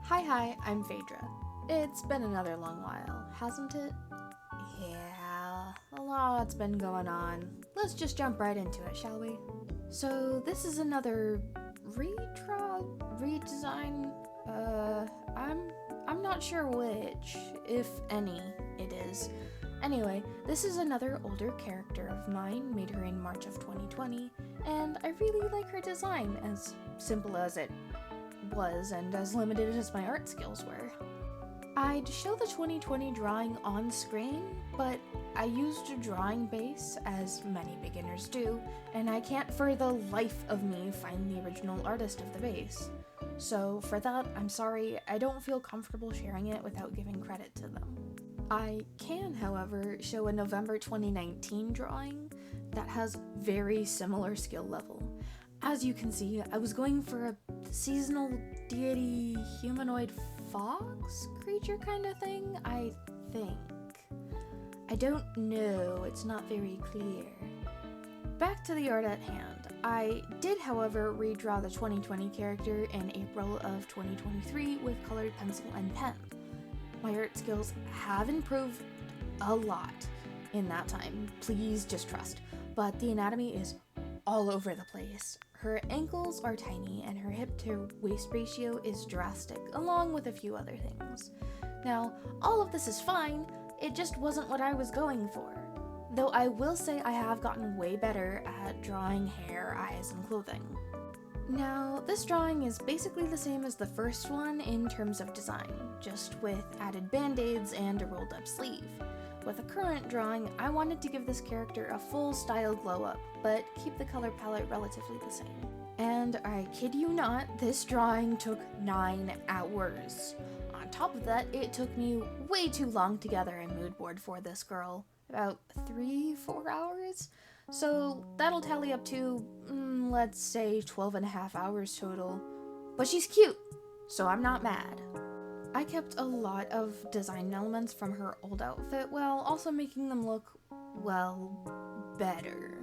Hi, I'm Phaedra. It's been another long while, hasn't it? Yeah, a lot's been going on. Let's just jump right into it, shall we? So this is another redesign. I'm not sure which, if any, it is. Anyway, this is another older character of mine, made her in March of 2020, and I really like her design, as simple as it was and as limited as my art skills were. I'd show the 2020 drawing on screen, but I used a drawing base, as many beginners do, and I can't for the life of me find the original artist of the base. So for that, I'm sorry, I don't feel comfortable sharing it without giving credit to them. I can, however, show a November 2019 drawing that has very similar skill level. As you can see, I was going for a seasonal deity humanoid fox creature kind of thing, I think. I don't know, it's not very clear. Back to the art at hand. I did, however, redraw the 2020 character in April of 2023 with colored pencil and pen. My art skills have improved a lot in that time, please just trust, but the anatomy is all over the place. Her ankles are tiny and her hip to waist ratio is drastic, along with a few other things. Now, all of this is fine, it just wasn't what I was going for. Though I will say I have gotten way better at drawing hair, eyes, and clothing. Now, this drawing is basically the same as the first one in terms of design, just with added band-aids and a rolled up sleeve. With the current drawing, I wanted to give this character a full style glow up, but keep the color palette relatively the same. And I kid you not, this drawing took 9 hours. On top of that, it took me way too long to gather a mood board for this girl. About 3-4 hours? So that'll tally up to, let's say 12.5 hours total. But she's cute, so I'm not mad. I kept a lot of design elements from her old outfit while also making them look, well, better.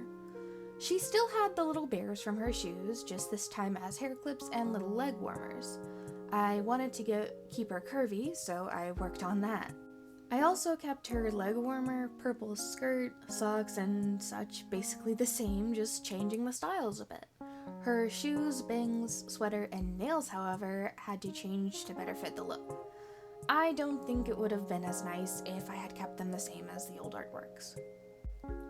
She still had the little bears from her shoes, just this time as hair clips and little leg warmers. I wanted to keep her curvy, so I worked on that. I also kept her leg warmer, purple skirt, socks, and such basically the same, just changing the styles a bit. Her shoes, bangs, sweater, and nails, however, had to change to better fit the look. I don't think it would have been as nice if I had kept them the same as the old artworks.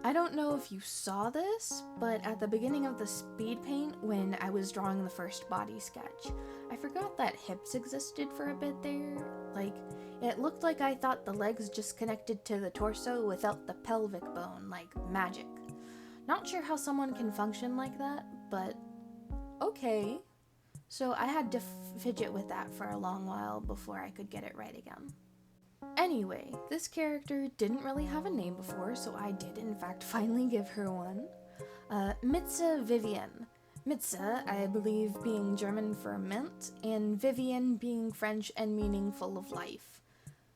I don't know if you saw this, but at the beginning of the speed paint, when I was drawing the first body sketch, I forgot that hips existed for a bit there. Like, it looked like I thought the legs just connected to the torso without the pelvic bone, like magic. Not sure how someone can function like that, but okay. So I had to fidget with that for a long while before I could get it right again. Anyway, this character didn't really have a name before, so I did in fact finally give her one. Mitze Vivian. Mitze, I believe, being German for mint, and Vivian being French and meaning full of life.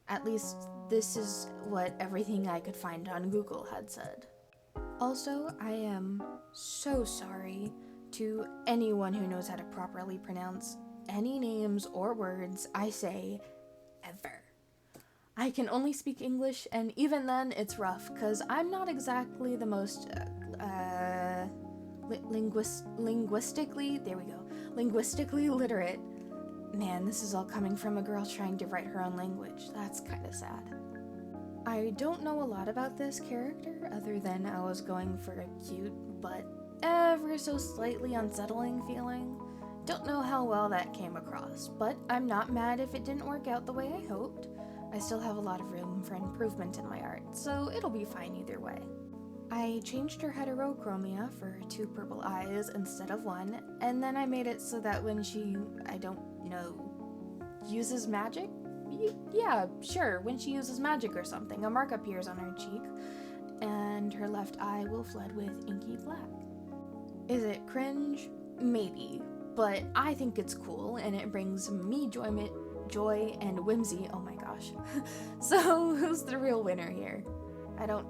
At least, this is what everything I could find on Google had said. Also, I am so sorry to anyone who knows how to properly pronounce any names or words I say ever. I can only speak English, and even then it's rough, because I'm not exactly the most linguistically literate. Man, this is all coming from a girl trying to write her own language. That's kind of sad. I don't know a lot about this character, other than I was going for a cute, but ever so slightly unsettling feeling. Don't know how well that came across, but I'm not mad if it didn't work out the way I hoped. I still have a lot of room for improvement in my art, so it'll be fine either way. I changed her heterochromia for 2 purple eyes instead of 1, and then I made it so that when she, uses magic? Yeah, sure, when she uses magic or something, a mark appears on her cheek, and her left eye will flood with inky black. Is it cringe? Maybe, but I think it's cool, and it brings me joy and whimsy. Oh my gosh. So who's the real winner here? I don't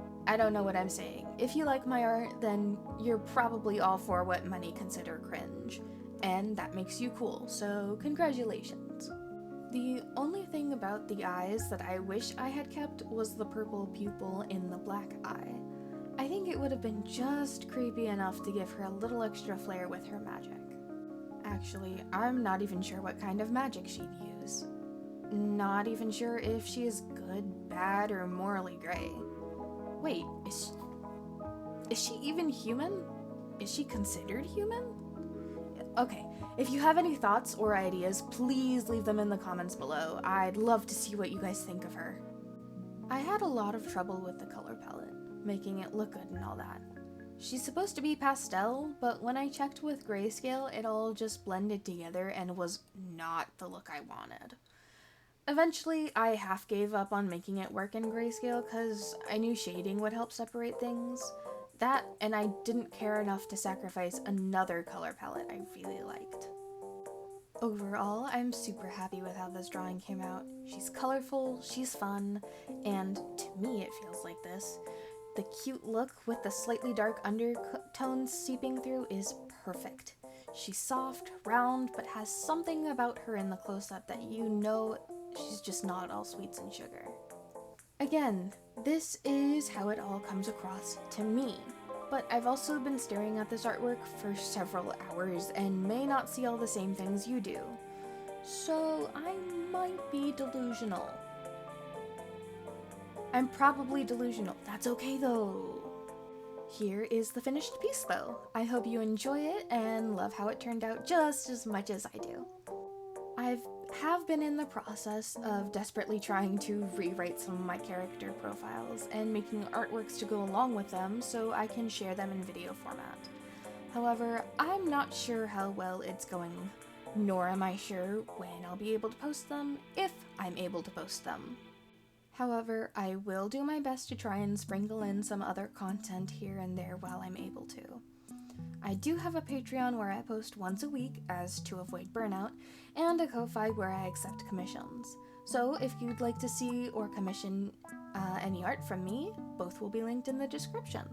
know what I'm saying. If you like my art, then you're probably all for what many consider cringe, and that makes you cool, so congratulations. The only thing about the eyes that I wish I had kept was the purple pupil in the black eye. I think it would have been just creepy enough to give her a little extra flair with her magic. Actually, I'm not even sure what kind of magic she'd use. Not even sure if she is good, bad, or morally gray. Wait, is she even human? Is she considered human? Okay, if you have any thoughts or ideas, please leave them in the comments below. I'd love to see what you guys think of her. I had a lot of trouble with the color palette, making it look good and all that. She's supposed to be pastel, but when I checked with grayscale, it all just blended together and was not the look I wanted. Eventually, I half gave up on making it work in grayscale because I knew shading would help separate things. That, and I didn't care enough to sacrifice another color palette I really liked. Overall, I'm super happy with how this drawing came out. She's colorful, she's fun, and to me it feels like this. The cute look with the slightly dark undertones seeping through is perfect. She's soft, round, but has something about her in the close-up that you know she's just not all sweets and sugar. Again, this is how it all comes across to me, but I've also been staring at this artwork for several hours and may not see all the same things you do. So I might be delusional. I'm probably delusional. That's okay though. Here is the finished piece though. I hope you enjoy it and love how it turned out just as much as I do. I have been in the process of desperately trying to rewrite some of my character profiles and making artworks to go along with them so I can share them in video format. However, I'm not sure how well it's going, nor am I sure when I'll be able to post them, if I'm able to post them. However, I will do my best to try and sprinkle in some other content here and there while I'm able to. I do have a Patreon where I post once a week as to avoid burnout, and a Ko-Fi where I accept commissions. So if you'd like to see or commission any art from me, both will be linked in the description.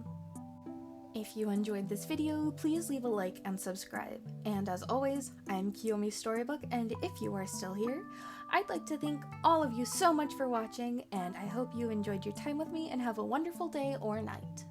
If you enjoyed this video, please leave a like and subscribe. And as always, I'm Kiyomi Storybook, and if you are still here, I'd like to thank all of you so much for watching, and I hope you enjoyed your time with me and have a wonderful day or night.